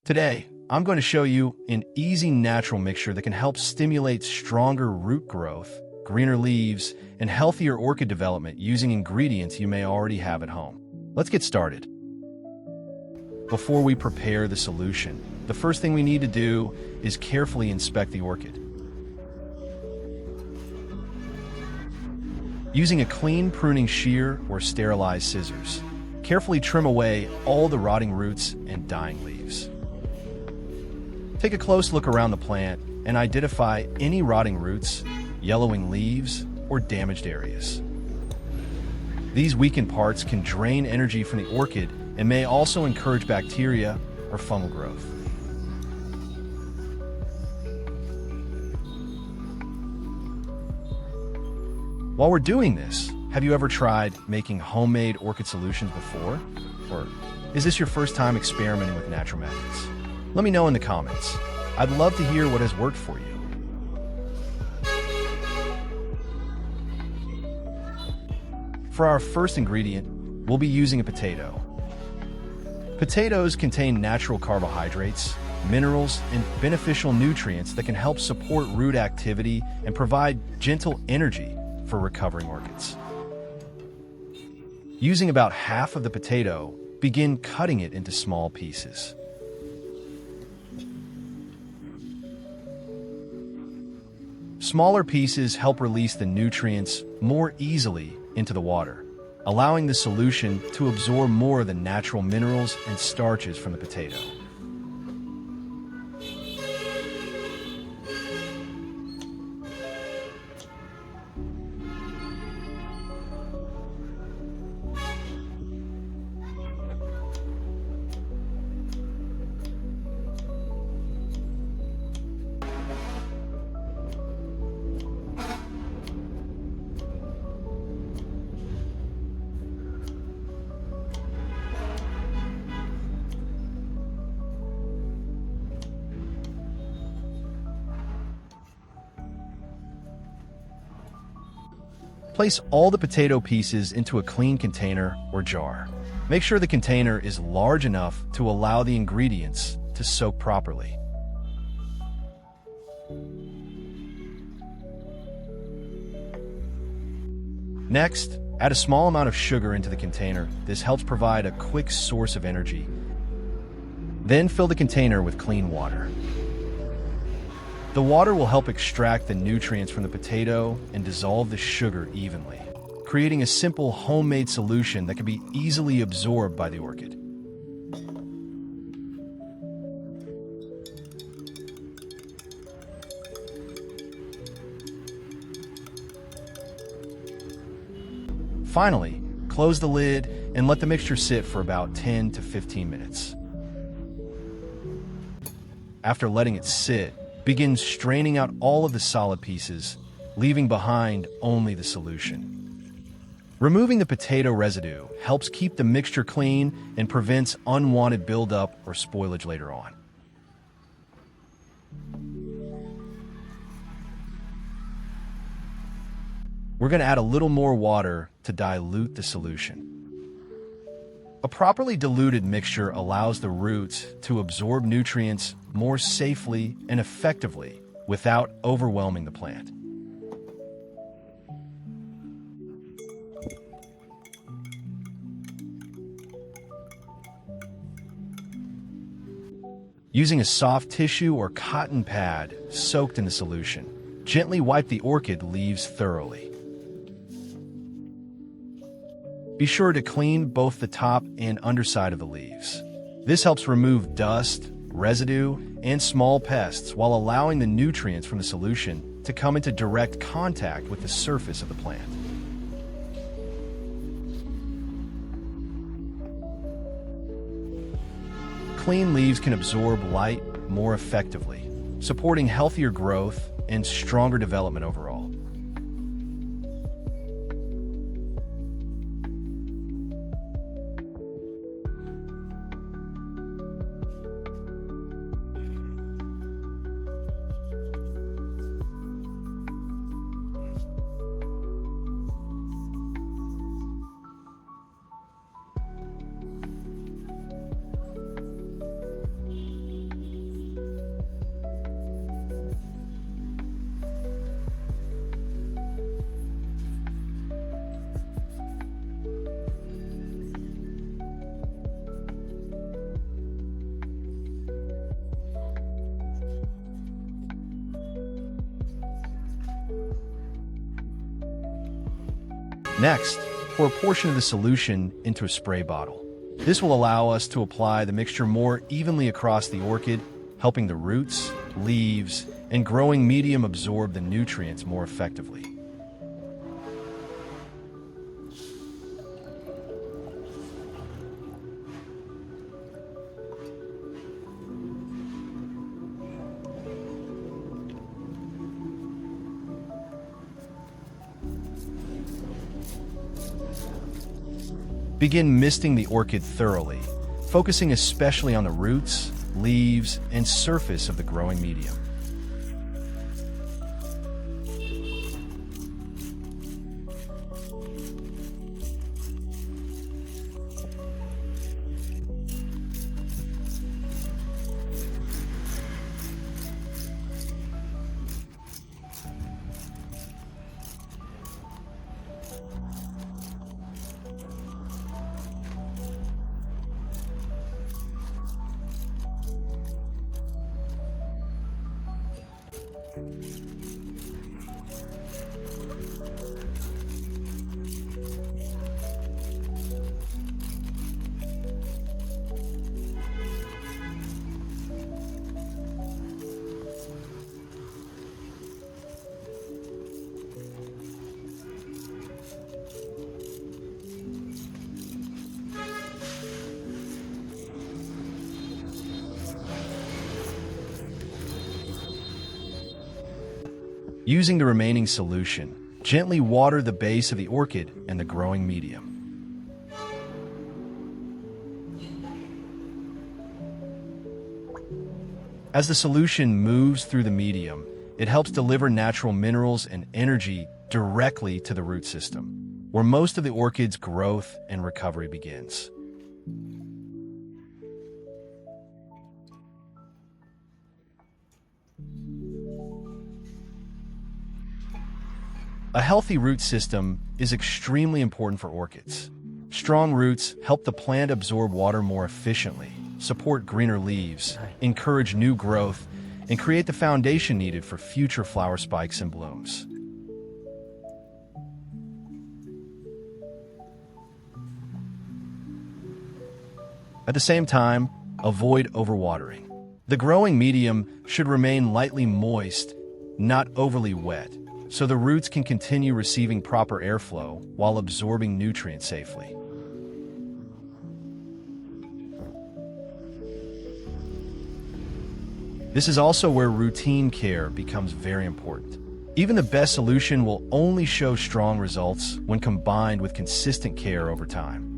Today, I'm going to show you an easy natural mixture that can help stimulate stronger root growth, greener leaves, and healthier orchid development using ingredients you may already have at home. Let's get started. Before we prepare the solution, the first thing we need to do is carefully inspect the orchid. Using a clean pruning shear or sterilized scissors, carefully trim away all the rotting roots and dying leaves. Take a close look around the plant and identify any rotting roots, yellowing leaves, or damaged areas. These weakened parts can drain energy from the orchid and may also encourage bacteria or fungal growth. While we're doing this, have you ever tried making homemade orchid solutions before? Or is this your first time experimenting with natural methods? Let me know in the comments. I'd love to hear what has worked for you. For our first ingredient, we'll be using a potato. Potatoes contain natural carbohydrates, minerals, and beneficial nutrients that can help support root activity and provide gentle energy for recovering orchids. Using about half of the potato, begin cutting it into small pieces. Smaller pieces help release the nutrients more easily into the water, allowing the solution to absorb more of the natural minerals and starches from the potato. Place all the potato pieces into a clean container or jar. Make sure the container is large enough to allow the ingredients to soak properly. Next, add a small amount of sugar into the container. This helps provide a quick source of energy. Then fill the container with clean water. The water will help extract the nutrients from the potato and dissolve the sugar evenly, creating a simple homemade solution that can be easily absorbed by the orchid. Finally, close the lid and let the mixture sit for about 10 to 15 minutes. After letting it sit, begin straining out all of the solid pieces, leaving behind only the solution. Removing the potato residue helps keep the mixture clean and prevents unwanted buildup or spoilage later on. We're going to add a little more water to dilute the solution. A properly diluted mixture allows the roots to absorb nutrients more safely and effectively without overwhelming the plant. Using a soft tissue or cotton pad soaked in the solution, gently wipe the orchid leaves thoroughly. Be sure to clean both the top and underside of the leaves. This helps remove dust, residue, and small pests while allowing the nutrients from the solution to come into direct contact with the surface of the plant. Clean leaves can absorb light more effectively, supporting healthier growth and stronger development overall. Next, pour a portion of the solution into a spray bottle. This will allow us to apply the mixture more evenly across the orchid, helping the roots, leaves, and growing medium absorb the nutrients more effectively. Begin misting the orchid thoroughly, focusing especially on the roots, leaves, and surface of the growing medium. Using the remaining solution, gently water the base of the orchid and the growing medium. As the solution moves through the medium, it helps deliver natural minerals and energy directly to the root system, where most of the orchid's growth and recovery begins. A healthy root system is extremely important for orchids. Strong roots help the plant absorb water more efficiently, support greener leaves, encourage new growth, and create the foundation needed for future flower spikes and blooms. At the same time, avoid overwatering. The growing medium should remain lightly moist, not overly wet, so the roots can continue receiving proper airflow while absorbing nutrients safely. This is also where routine care becomes very important. Even the best solution will only show strong results when combined with consistent care over time.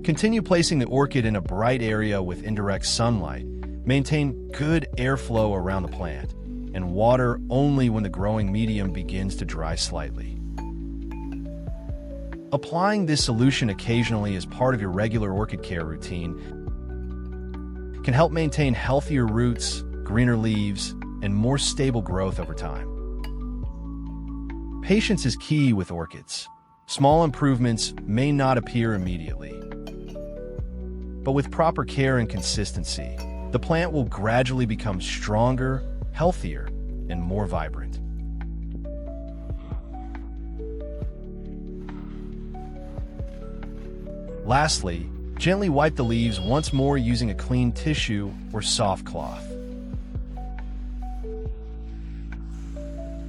Continue placing the orchid in a bright area with indirect sunlight. Maintain good airflow around the plant, and water only when the growing medium begins to dry slightly. Applying this solution occasionally as part of your regular orchid care routine can help maintain healthier roots, greener leaves, and more stable growth over time. Patience is key with orchids. Small improvements may not appear immediately, but with proper care and consistency, the plant will gradually become stronger, healthier, and more vibrant. Lastly, gently wipe the leaves once more using a clean tissue or soft cloth.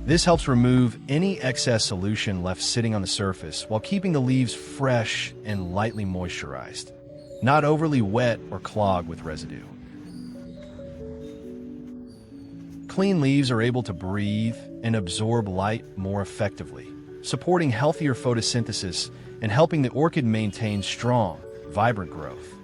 This helps remove any excess solution left sitting on the surface while keeping the leaves fresh and lightly moisturized, not overly wet or clogged with residue. Clean leaves are able to breathe and absorb light more effectively, supporting healthier photosynthesis and helping the orchid maintain strong, vibrant growth.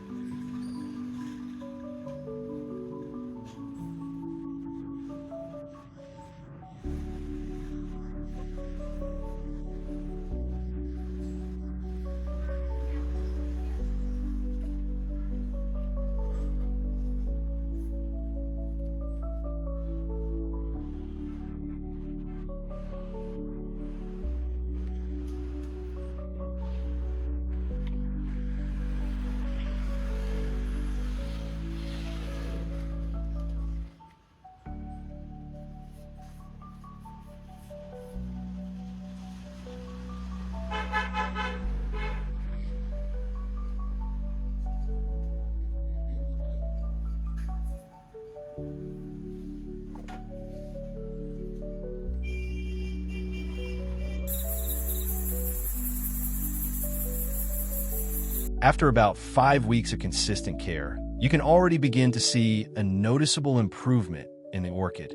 After about 5 weeks of consistent care, you can already begin to see a noticeable improvement in the orchid.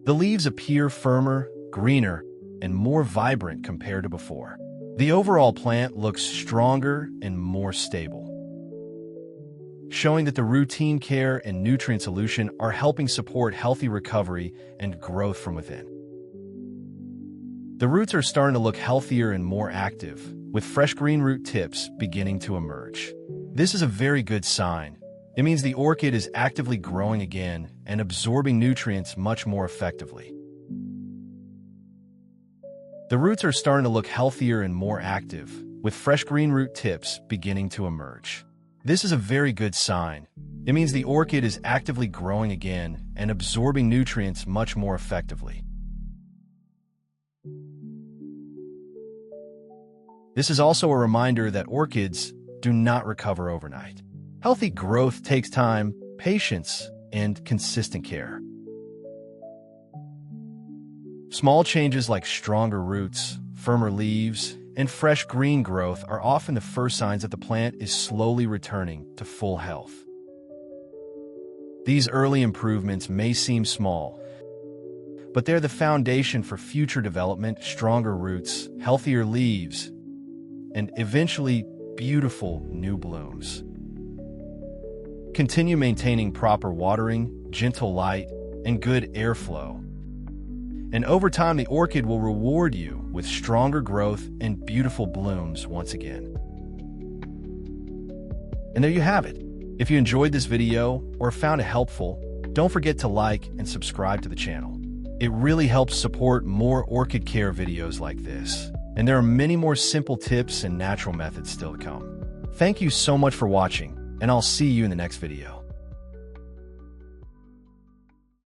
The leaves appear firmer, greener, and more vibrant compared to before. The overall plant looks stronger and more stable, showing that the routine care and nutrient solution are helping support healthy recovery and growth from within. The roots are starting to look healthier and more active, with fresh green root tips beginning to emerge. This is a very good sign. It means the orchid is actively growing again and absorbing nutrients much more effectively. The roots are starting to look healthier and more active, with fresh green root tips beginning to emerge. This is a very good sign. It means the orchid is actively growing again and absorbing nutrients much more effectively. This is also a reminder that orchids do not recover overnight. Healthy growth takes time, patience, and consistent care. Small changes like stronger roots, firmer leaves, and fresh green growth are often the first signs that the plant is slowly returning to full health. These early improvements may seem small, but they're the foundation for future development, stronger roots, healthier leaves, and eventually beautiful new blooms. Continue maintaining proper watering, gentle light, and good airflow. And over time, the orchid will reward you with stronger growth and beautiful blooms once again. And there you have it. If you enjoyed this video or found it helpful, don't forget to like and subscribe to the channel. It really helps support more orchid care videos like this. And there are many more simple tips and natural methods still to come. Thank you so much for watching, and I'll see you in the next video.